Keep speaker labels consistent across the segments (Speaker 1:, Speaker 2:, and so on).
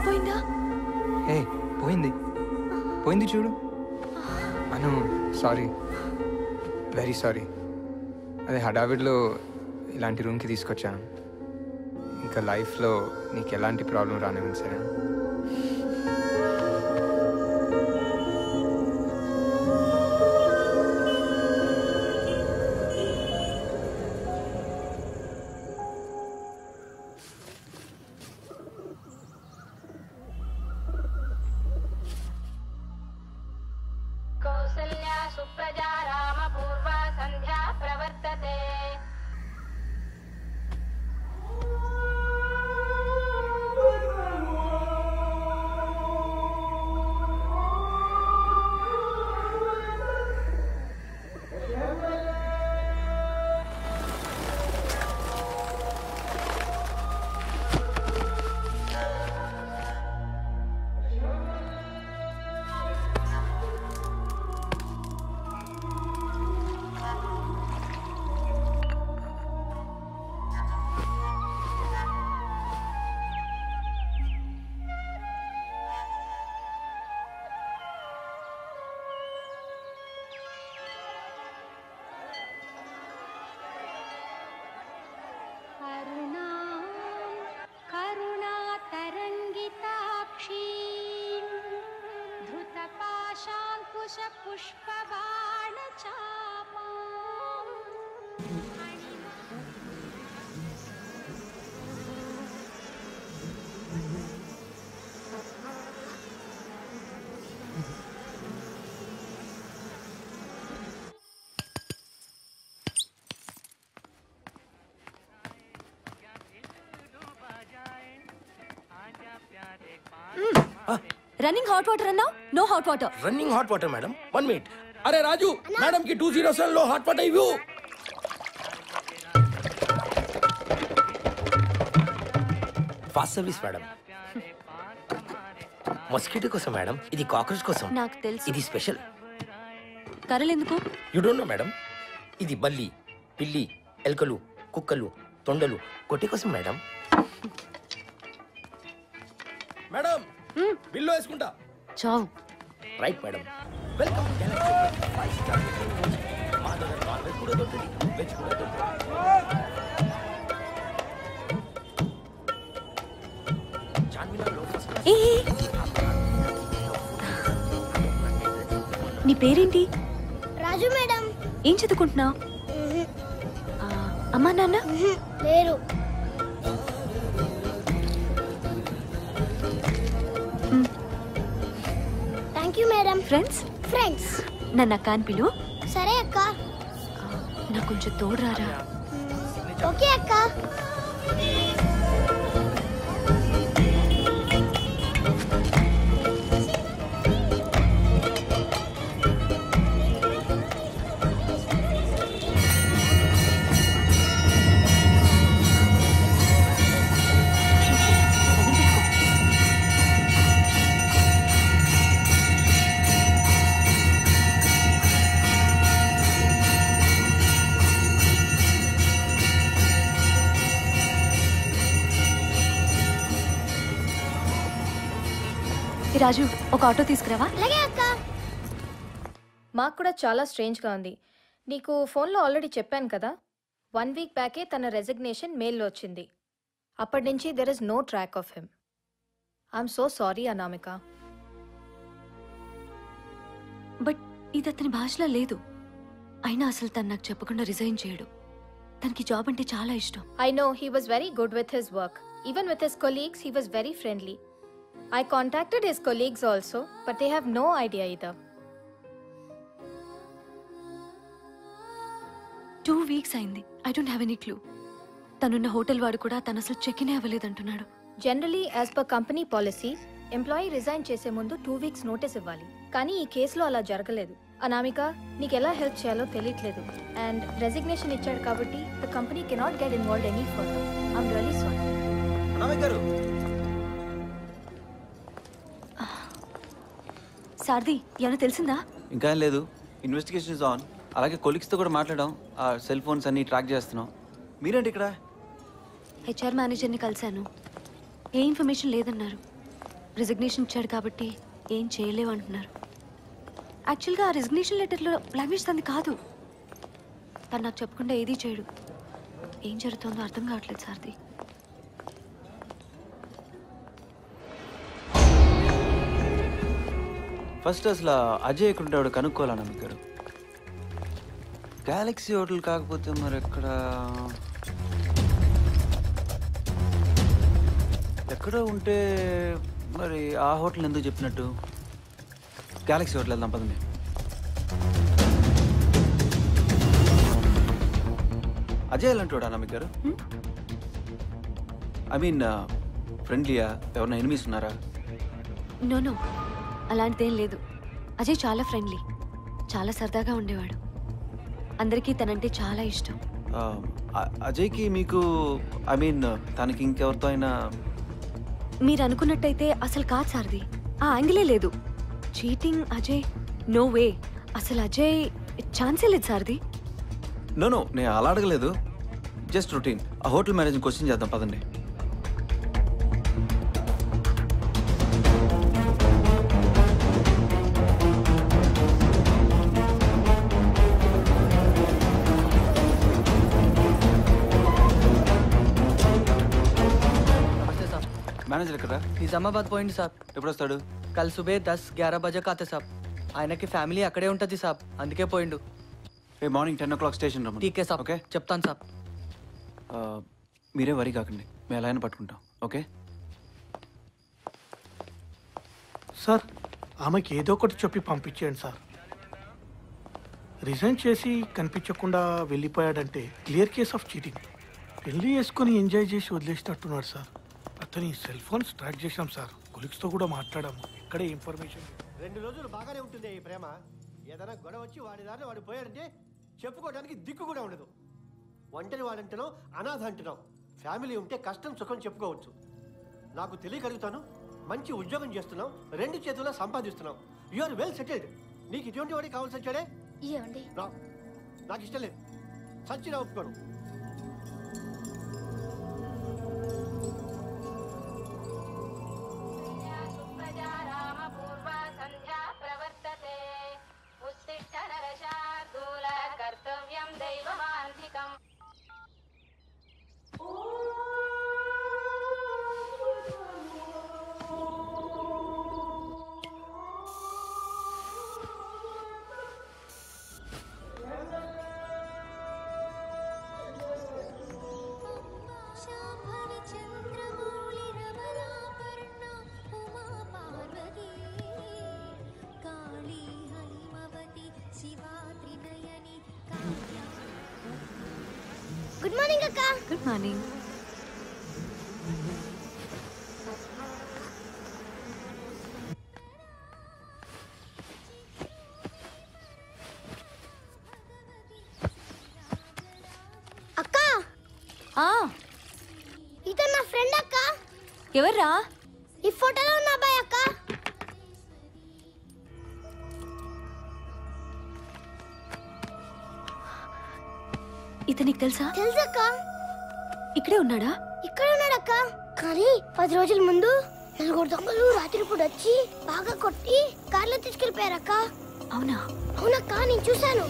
Speaker 1: పోయిందా?
Speaker 2: ఏ పోయింది పోయింది చూడు. అను సారీ, వెరీ సారీ. అదే హడావిడిలో ఇలాంటి రూమ్కి తీసుకొచ్చాను. ఇంకా లైఫ్లో నీకు ఎలాంటి ప్రాబ్లం రానివ్వండి సరే.
Speaker 1: రన్నింగ్ హాట్ వాటర్ అన్నావు, no hot water.
Speaker 3: Running hot water madam, 1 minute. అరే రాజు, మేడం కి 207 లో హాట్ వాటర్ ఇవ్వు. Fast service madam. మస్కిటో కోసం మేడం, ఇది కాక్రోచ్ కోసం.
Speaker 1: నాకు తెలుసు.
Speaker 3: ఇది స్పెషల్.
Speaker 1: కర్రలు ఎందుకు?
Speaker 3: You don't know madam. ఇది బల్లి, పిల్లి, ఎలుకలు, కుక్కలు, తొండలు కొట్టి కోసం మేడం. మేడం బిల్లు వేసుకుంటా.
Speaker 1: చావు.
Speaker 3: Right madam. వెల్కమ్. మా దగ్గర నాన్ వెజ్ కూడా దొరుకుతుంది, వెజ్ కూడా దొరుకుతుంది.
Speaker 1: నీ పేరేంటి?
Speaker 4: రాజు మేడం.
Speaker 1: ఏం చదువుకుంటున్నావు? అమ్మా నాన్న
Speaker 4: లేరు. Thank you madam.
Speaker 1: Friends?
Speaker 4: Friends.
Speaker 1: నన్ను అక్క అని పిలు.
Speaker 4: సరే అక్క.
Speaker 1: నాకు కొంచెం తోడు రారా?
Speaker 4: ఓకే అక్క.
Speaker 1: రాజు, ఒక ఆటో తీసుకురావా?
Speaker 4: అలాగే అక్క.
Speaker 5: మాకు కూడా చాలా స్ట్రేంజ్గా ఉంది. నీకు ఫోన్లో ఆల్రెడీ చెప్పాను కదా, 1 week బ్యాకే తన రెసిగ్నేషన్ మెయిల్లో వచ్చింది. అప్పటి నుంచి there is no track of him. I'm so sorry Anamika.
Speaker 1: But ఇది అతని భాషలో లేదు. అయినా అసలు తను నాకు చెప్పకుండా రిజైన్ చేయడు. తనకి జాబ్ అంటే చాలా ఇష్టం.
Speaker 5: I know he was very good with his work. Even with his colleagues, he was very friendly. I contacted his colleagues also, but they have no idea either.
Speaker 1: 2 weeks అయింది. I don't have any clue. తనున్న hotel వాడు కూడా తను అసలు check in అవ్వలేదంటున్నాడు.
Speaker 5: Generally, as per company policies, employee resign చేసే ముందు 2 weeks notice ఇవ్వాలి. కానీ ఈ కేసులో అలా జరగలేదు. అనామిక, నీకు ఎలా హెల్ప్ చేయాలో తెలియట్లేదు. అండ్ రెసిగ్నేషన్ ఇచ్చాడు కాబట్టి the company cannot get involved any further. I'm really sorry.
Speaker 3: Anamika గారు.
Speaker 1: సారథి, ఏమైనా తెలిసిందా?
Speaker 6: ఇంకా ఏం లేదు. Investigation is on. అలాగే కొలీగ్స్తో కూడా మాట్లాడాం. ఆ సెల్ ఫోన్స్ అన్ని ట్రాక్ చేస్తున్నాం. మీరేంటి ఇక్కడ?
Speaker 1: హెచ్ఆర్ మేనేజర్ని కలిశాను. ఏ ఇన్ఫర్మేషన్ లేదన్నారు. రిజిగ్నేషన్ ఇచ్చాడు కాబట్టి ఏం చేయలేవు అంటున్నారు. యాక్చువల్గా ఆ రిజిగ్నేషన్ లెటర్లో లాంగ్వేజ్ తనది కాదు. తను నాకు చెప్పకుండా ఏదీ చేయడు. ఏం జరుగుతుందో అర్థం కావట్లేదు సార్ది.
Speaker 6: ఫస్ట్ అసలు అజయ్ ఎక్కడ ఉంటాడు కనుక్కోవాలన్నా మీకు గారు. గెలాక్సీ హోటల్ కాకపోతే మరి ఎక్కడో ఉంటే మరి ఆ హోటల్ ఎందుకు చెప్పినట్టు? గెలాక్సీ హోటల్ వెళ్దాం పదండి. అజయ్ ఎలాంటి అన్న మీకు గారు? ఐ మీన్ ఫ్రెండ్లీయా? ఎవరైనా ఎనిమీస్ ఉన్నారా?
Speaker 1: నో అలాంటిదేం లేదు. అజయ్ చాలా ఫ్రెండ్లీ, చాలా సరదాగా ఉండేవాడు. అందరికీ తనంటే చాలా ఇష్టం.
Speaker 6: అజయ్కి మీకు ఐ మీన్ తనకి ఇంకెవరితో అయినా?
Speaker 1: మీరు అనుకున్నట్టయితే అసలు కాదు సార్ది. ఆ యాంగిలే లేదు. Cheating Ajay no way. అసలు అజయ్ ఛాన్సే లేదు సార్ది.
Speaker 6: నో నేను అలా అడగలేదు. Just routine. ఆ హోటల్ మేనేజ్ని క్వశ్చన్ చేద్దాం పదండి. మేనేజర్ ఎక్కడ?
Speaker 7: నిజామాబాద్ పోయింది సాబ్.
Speaker 6: ఎప్పుడు వస్తాడు?
Speaker 7: కల్ సుబే 10-11 బజేకి ఆతే సాబ్. ఆయనకి ఫ్యామిలీ అక్కడే ఉంటుంది సాబ్, అందుకే పోయిండు.
Speaker 6: మార్నింగ్ 10 o'clock స్టేషన్ రమ్మండి.
Speaker 7: టీకే సాబ్.
Speaker 6: ఓకే
Speaker 7: చెప్తాను సాబ్.
Speaker 6: మీరే వరి కాకండి, మేము ఎలా అయినా పట్టుకుంటాం. ఓకే
Speaker 8: సార్, ఆమెకి ఏదో ఒకటి చెప్పి పంపించేయండి సార్. రిజైన్ చేసి కనిపించకుండా వెళ్ళిపోయాడంటే క్లియర్ కేస్ ఆఫ్ చీటింగ్. పెళ్లి చేసుకొని ఎంజాయ్ చేసి వదిలేసినట్టున్నాడు సార్. అతని సెల్ ఫోన్స్ ట్రాక్ చేసాం సార్. కొలీగ్స్తో కూడా మాట్లాడాము. ఇక్కడే ఇన్ఫర్మేషన్.
Speaker 9: 2 రోజులు బాగానే ఉంటుంది ఈ ప్రేమ. ఏదైనా గొడవ వచ్చి వాడి దారిలో వాడు పోయాడంటే చెప్పుకోవడానికి దిక్కు కూడా ఉండదు. ఒంటరి వాడంటున్నావు, అనాథ అంటున్నావు. ఫ్యామిలీ ఉంటే కష్టం సుఖం చెప్పుకోవచ్చు. నాకు తెలియగలుగుతాను. మంచి ఉద్యోగం చేస్తున్నావు, 2 చేతుల్లో సంపాదిస్తున్నావు. You are well settled. నీకు ఇటువంటి వాడి కావాల్సి వచ్చాడే? నాకు ఇష్టం లేదు. సచ్చినా ఒప్పుకోను.
Speaker 4: గుడ్ మార్నింగ్ అక్క.
Speaker 1: Good morning.
Speaker 4: అక్క, ఇతను నా ఫ్రెండ్ అక్క.
Speaker 1: ఎవర్రా?
Speaker 4: ఈ ఫోటోలో ఉన్న అబ్బాయి అక్క.
Speaker 1: ఇతనికి తెలుసా?
Speaker 4: తెలుసక్క.
Speaker 1: ఇక్కడే ఉన్నాడా?
Speaker 4: ఇక్కడ ఉన్నాడక్క. కానీ 10 రోజుల ముందు 4 దొంగలు రాత్రిపూట వచ్చి బాగా కొట్టి కార్లో తీసుకెళ్లిపోయారక్క.
Speaker 1: అవునా?
Speaker 4: అవునక్క, నేను చూశాను.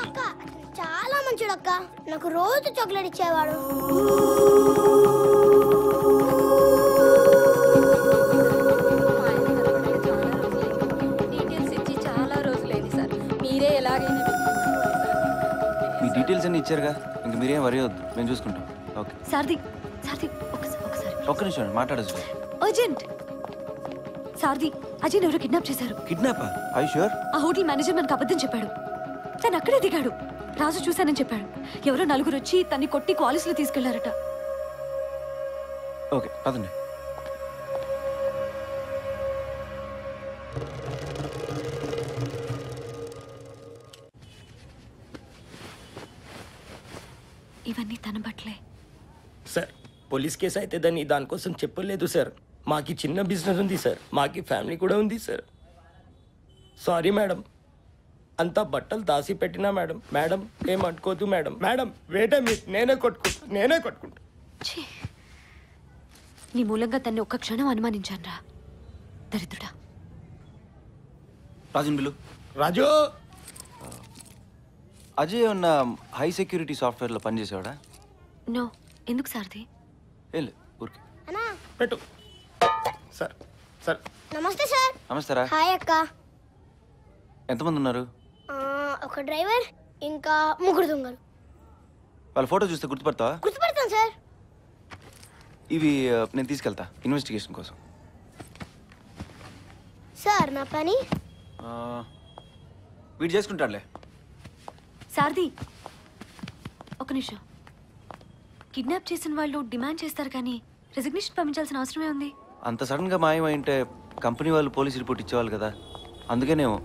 Speaker 4: అక్క చాలా మంచోడు అక్క. నాకు రోజు చాక్లెట్ ఇచ్చేవాడు.
Speaker 5: డీటెయిల్స్ ఇచ్చి చాలా రోజులైంది సార్. మీరే ఎలాగైనా
Speaker 6: మీ డీటెయిల్స్ అన్ని ఇచ్చారుగా, ఇంక మీరేం వరి వద్దు, మేము చూసుకుంటాం. ఓకే
Speaker 1: సార్ది ఒకసారి
Speaker 6: ఒక్క నిమిషం మాట్లాడచ్చు.
Speaker 1: అర్జెంట్. సార్ది అజయ్ ఎవరో కిడ్నాప్ చేశారు.
Speaker 6: కిడ్నాపా? I sure?
Speaker 1: ఆ హోటల్ మేనేజర్ మనకు అబద్ధం చెప్పాడు. తను అక్కడే దిగాడు. రాజు చూశానని చెప్పాడు. ఎవరో నలుగురు వచ్చి తన్ని కొట్టి కాలేజ్లో తీసుకెళ్లారట.
Speaker 6: ఓకే పదండి.
Speaker 1: ఇవన్నీ తన బట్టలే.
Speaker 3: సార్ పోలీస్ కేసు అయితే దానికోసం చెప్పలేదు సార్. మాకి చిన్న బిజినెస్ ఉంది సార్, మాకి ఫ్యామిలీ కూడా ఉంది సార్. సారీ మేడం, అంతా బట్టలు దాసి పెట్టినా మేడం. మేడం ఏమనుకోదు మేడం. మేడం వేటే మీరు నేనే కొట్టుకుంటా.
Speaker 1: నీ మూలంగా తన్ని ఒక్క క్షణం అనుమానించానురా దరిద్రుడా.
Speaker 6: రాజు బిల్లు.
Speaker 3: రాజు
Speaker 6: అజయ్ ఉన్న హై సెక్యూరిటీ సాఫ్ట్వేర్లో పనిచేసేవాడా?
Speaker 1: నో. ఎందుకు సార్ది?
Speaker 6: ఏం లేదు ఊరికి.
Speaker 3: పెట్టు సార్. సార్
Speaker 4: నమస్తే సార్.
Speaker 6: నమస్తేరా.
Speaker 4: హాయ్ అక్క.
Speaker 6: ఎంతమంది ఉన్నారు?
Speaker 4: ఒక డ్రైవర్ ఇంకా 3 దొంగలు.
Speaker 6: వాళ్ళ ఫోటో చూస్తే గుర్తుపడతావా?
Speaker 4: గుర్తుపడతాను సార్.
Speaker 6: ఇవి నేను తీసుకెళ్తా ఇన్వెస్టిగేషన్ కోసం.
Speaker 4: సార్ నా పని
Speaker 6: వీడు చేసుకుంటాడులే.
Speaker 1: సారథి ఒక నిమిషం. కిడ్నాప్ చేసిన వాళ్ళు డిమాండ్ చేస్తారు కానీ రెసిగ్నేషన్ పంపించాల్సిన అవసరమే ఉంది.
Speaker 6: అంత సడన్గా మాయమైంటే కంపెనీ వాళ్ళు పోలీస్ రిపోర్ట్ ఇచ్చేవాళ్ళు కదా, అందుకేనేమో.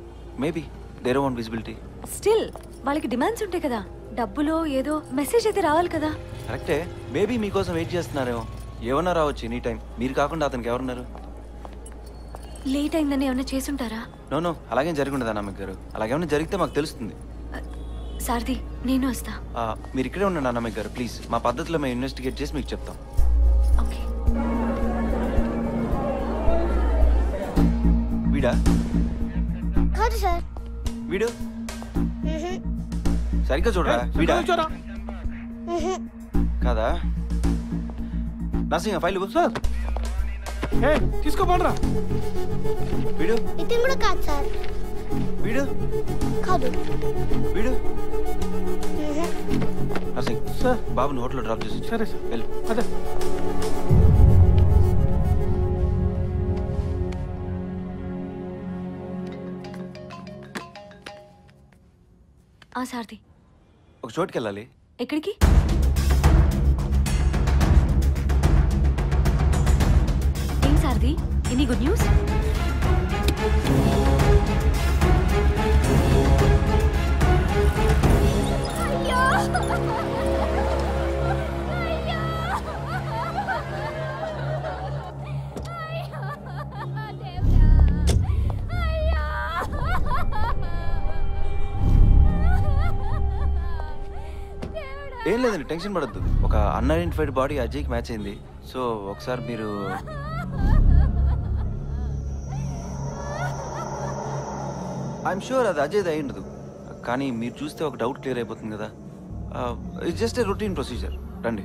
Speaker 6: Maybe there want visibility.
Speaker 1: Still వాళ్ళకి డిమాండ్స్ ఉంటాయి కదా, డబ్బులో ఏదో మెసేజ్ అయితే రావాలి కదా.
Speaker 6: కరెక్టే. మేబీ మీకోసం వెయిట్ చేస్తున్నారేమో. ఏమన్నా రావచ్చు ఎనీ టైం. మీరు కాకుండా అతనికి ఎవరున్నారు?
Speaker 1: లేట్ అయిందని ఏమైనా చేసుంటారా?
Speaker 6: నో అలాగేం జరగకుండా అనామిక గారు. అలాగేమైనా జరిగితే మాకు తెలుస్తుంది.
Speaker 1: సారథి నేను వస్తా.
Speaker 6: మీరు ఇక్కడే ఉండండి అనామిక గారు ప్లీజ్. మా పద్ధతిలో మేము ఇన్వెస్టిగేట్ చేసి మీకు చెప్తాం.
Speaker 1: ఓకే.
Speaker 6: వీడా?
Speaker 4: కాదు సార్.
Speaker 6: వీడు సరిగ్గా చూడరా. వీడా కాదా? నర్సింగ్ ఫైల్
Speaker 8: సార్ తీసుకోపోండిరా.
Speaker 6: వీడు
Speaker 4: ఇతను కూడా కాదు సార్.
Speaker 6: వీడు
Speaker 4: కాదు.
Speaker 6: వీడు నర్సింగ్ సార్ బాబుని హోటల్లో డ్రాప్ చేసి.
Speaker 8: సరే సార్
Speaker 6: వెళ్ళు.
Speaker 8: అదే
Speaker 1: సారథి
Speaker 6: ఒక చోటుకి వెళ్ళాలి.
Speaker 1: ఎక్కడికి? ఏం సారథి ఎనీ గుడ్ న్యూస్?
Speaker 6: ఏం లేదండి, టెన్షన్ పడద్దు. ఒక అన్ఐడెంటిఫైడ్ బాడీ అజయ్కి మ్యాచ్ అయింది. సో ఒకసారి మీరు ఐఎమ్ షూర్ అది అజయ్ది అయి ఉండదు, కానీ మీరు చూస్తే ఒక డౌట్ క్లియర్ అయిపోతుంది కదా. It's just a routine procedure. రండి.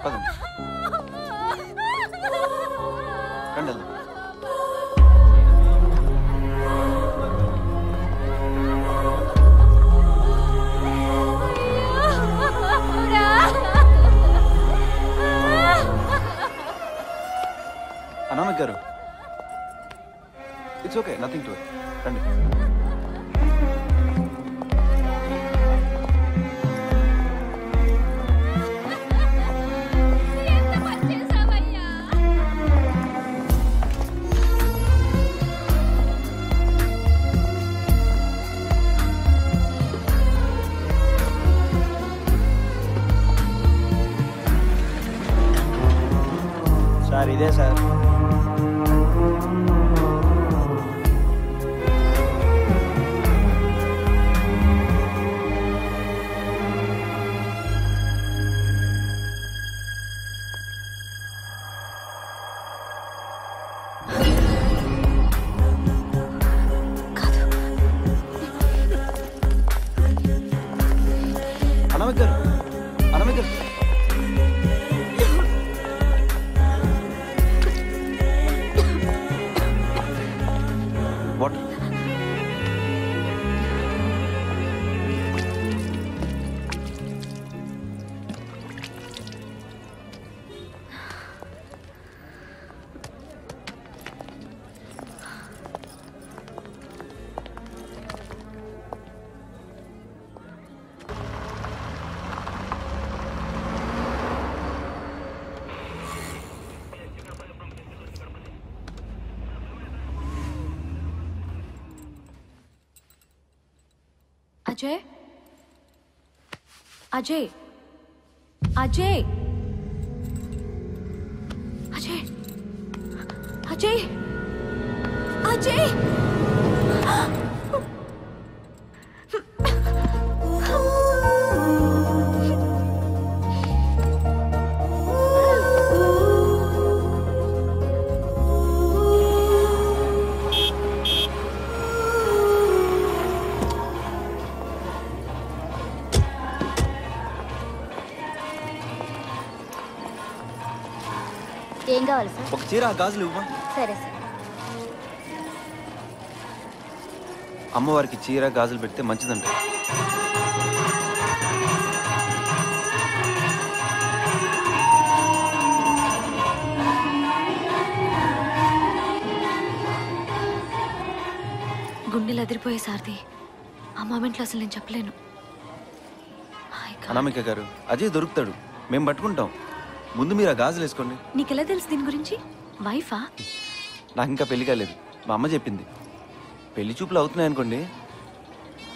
Speaker 6: పదండి. రండి వెళ్దాం. అనామిక్ గారు it's okay, nothing to it. రండి.
Speaker 7: సార్ ఇదే సార్.
Speaker 6: అనామిక్ గారు, అనామిక్ గారు.
Speaker 1: అజయ్ అజయ్ అజయ్ అజయ్ అజయ్ అజయ్
Speaker 4: ఏం కావాలి సార్?
Speaker 6: ఒక చీర గాజులు ఇవ్వమా.
Speaker 4: సరే సార్.
Speaker 6: అమ్మవారికి చీర గాజులు పెడితే మంచిదంట.
Speaker 1: గుండెలు అదిరిపోయే సారథి. ఆ మూమెంట్లో అసలు నేను చెప్పలేను.
Speaker 6: అనామిక గారు, అజయ్ దొరుకుతాడు, మేము పట్టుకుంటాం. ముందు మీరు ఆ గాజులు వేసుకోండి.
Speaker 1: నీకెలా తెలుసు దీని గురించి? వైఫా?
Speaker 6: నాకు ఇంకా పెళ్లి కాలేదు, మా అమ్మ చెప్పింది. పెళ్లి చూపులు అవుతున్నాయి అనుకోండి.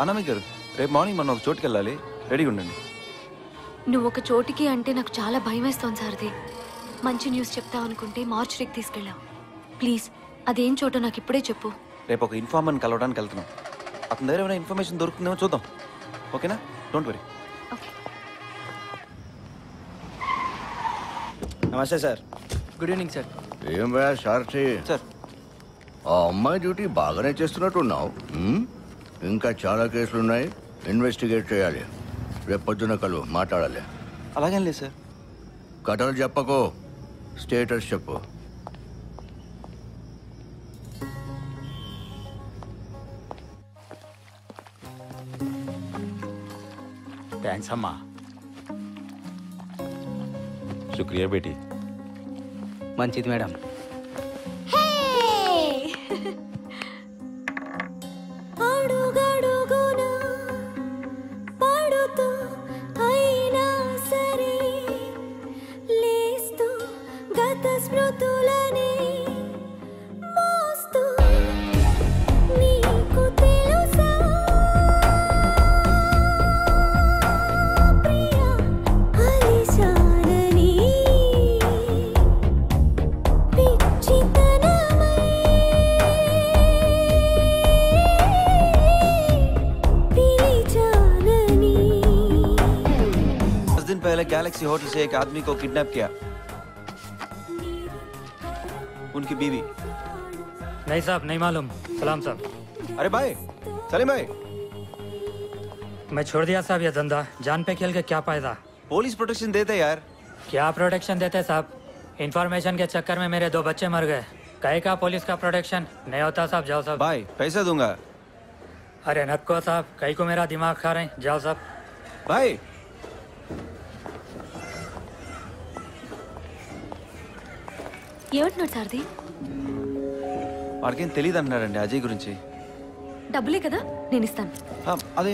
Speaker 6: అనామిక గారు, రేపు మార్నింగ్ మనం ఒక చోటుకి వెళ్ళాలి, రెడీగా ఉండండి.
Speaker 1: నువ్వు ఒక చోటికి అంటే నాకు చాలా భయం వేస్తోంది సారథి. మంచి న్యూస్ చెప్తావు అనుకుంటే మార్చురీకి తీసుకెళ్ళావు. ప్లీజ్ అదేం చోటో నాకు ఇప్పుడే చెప్పు.
Speaker 6: రేపు ఒక ఇన్ఫార్మర్ని కలవడానికి వెళ్తున్నాం. అతని దగ్గర ఏమైనా ఇన్ఫర్మేషన్ దొరుకుతుందేమో చూద్దాం. ఓకేనా? Don't worry.
Speaker 1: ఓకే.
Speaker 3: నమస్తే సార్.
Speaker 7: Good evening sir.
Speaker 10: ఏం భయ సారథి,
Speaker 6: సార్
Speaker 10: ఆ అమ్మాయి డ్యూటీ బాగానే చేస్తున్నట్టున్నావు. ఇంకా చాలా కేసులున్నాయి, ఇన్వెస్టిగేట్ చేయాలి. రేపు పొద్దున కలువు, మాట్లాడాలి.
Speaker 6: అలాగేం లేదు సార్.
Speaker 10: కథలు చెప్పకు, స్టేటస్ చెప్పు.
Speaker 11: థ్యాంక్స్ అమ్మా.
Speaker 12: శుక్రియా బేటీ.
Speaker 7: మంచిది మేడం.
Speaker 6: पहले गैलेक्सी होटल से एक आदमी को किडनैप किया, उनकी बीवी।
Speaker 13: नहीं साहब, नहीं मालूम। सलाम साहब।
Speaker 6: अरे भाई, सलीम भाई।
Speaker 13: मैं छोड़ दिया साहब ये धंधा। जान पे खेल के क्या फायदा?
Speaker 6: पुलिस प्रोटेक्शन देते यार।
Speaker 13: क्या प्रोटेक्शन देते साहब? इन्फॉर्मेशन के चक्कर में मेरे 2 बच्चे मर गए। कहे का पुलिस का प्रोटेक्शन नहीं होता साहब। जाओ साहब।
Speaker 6: भाई पैसा दूंगा।
Speaker 13: अरे नक्को साहब, कहीं को मेरा दिमाग खा रहे हैं। जाओ साहब।
Speaker 6: भाई
Speaker 1: ఏమంటున్నాడు సారథి?
Speaker 6: వాడికేం తెలియదు అంటున్నాడండి అజయ్ గురించి.
Speaker 1: డబ్బులే కదా, నేను ఇస్తాను.
Speaker 6: అదే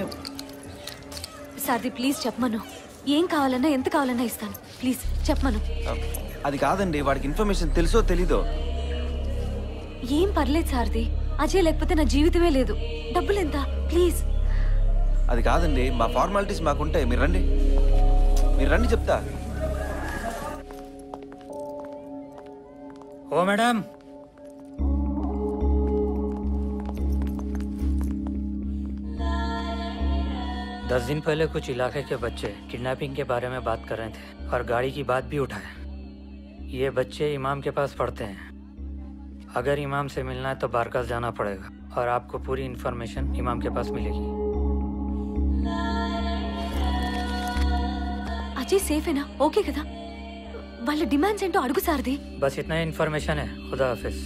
Speaker 1: సారథి ప్లీజ్ చెప్పమను. ఏం కావాలన్నా ఎంత కావాలన్నా ఇస్తాను. ప్లీజ్ చెప్పమను.
Speaker 6: అది కాదండి, వాడికి ఇన్ఫర్మేషన్ తెలుసో తెలీదో.
Speaker 1: ఏం పర్లేదు సారథి, అజయ్ లేకపోతే నా జీవితమే లేదు. డబ్బులు ఎంత? ప్లీజ్.
Speaker 6: అది కాదండి, మా ఫార్మాలిటీస్ మాకుంటాయి. మీరు రండి చెప్తా.
Speaker 13: ओ मैडम, दस दिन पहले कुछ इलाके के बच्चे किडनैपिंग के बारे में बात कर रहे थे और गाड़ी की बात भी उठाया। ये बच्चे इमाम के पास पढ़ते हैं। अगर इमाम से मिलना है तो बारकास जाना पड़ेगा और आपको पूरी इन्फॉर्मेशन इमाम के पास मिलेगी।
Speaker 1: अजय सेफ है ना? ओके కదా? వాళ్ళ డిమాండ్స్ ఏంటో అడుగు సారథి.
Speaker 13: बस इतना ही इन्फॉर्मेशन है। खुदा हाफिज।